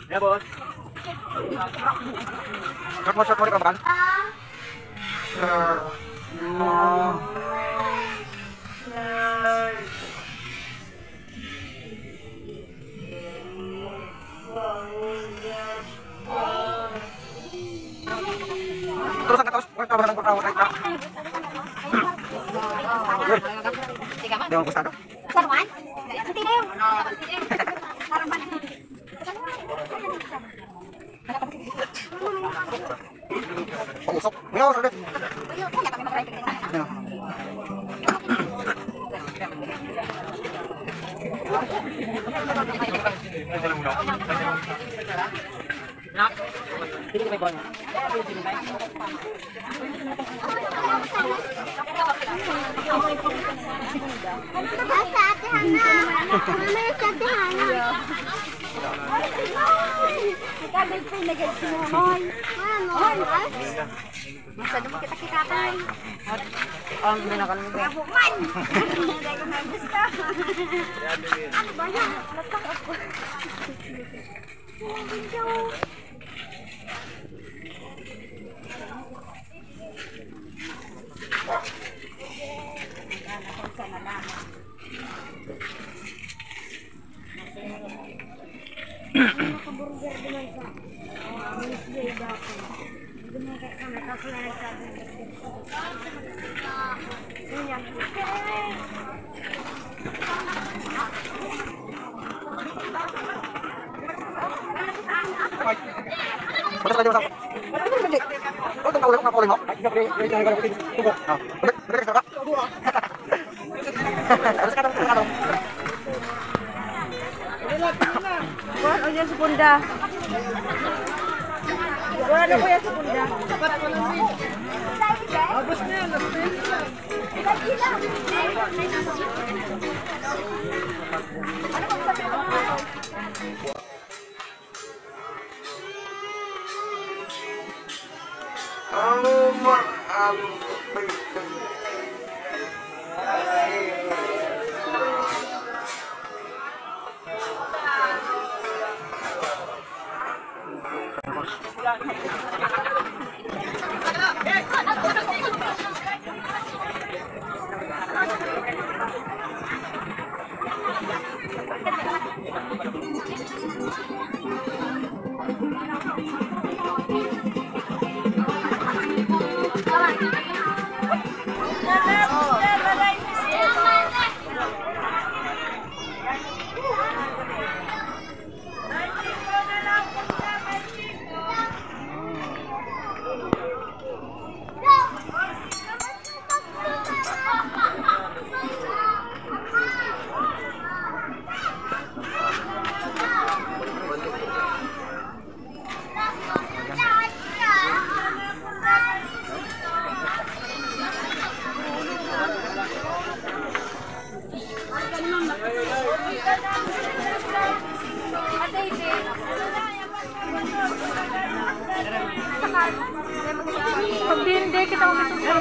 Ya, Bos. Short mo rin ka ba? Terus ang tapos kawan ng kawan ay ta. Yung gustado. Sarwan? Hindi na yun. Usok. Ngayon, sorry. Masa dulu kita kitakan. Binakan mo ba? Bukan. Hindi ko na gusto. Ano ba yan? Latak ako. Burger dengan sa misbay dako. Gumawa ka na tapos na nagsabi. Ganyan. Patas ka dyan sa... Hindi. Huwag kang kaulang mo. Ay, hindi. Tubo. Balik ka. Alas ka daw. Buwan o yan sa punda. Buwan na po yan sa punda. Abos na yan. Pag hindi kita umisok sa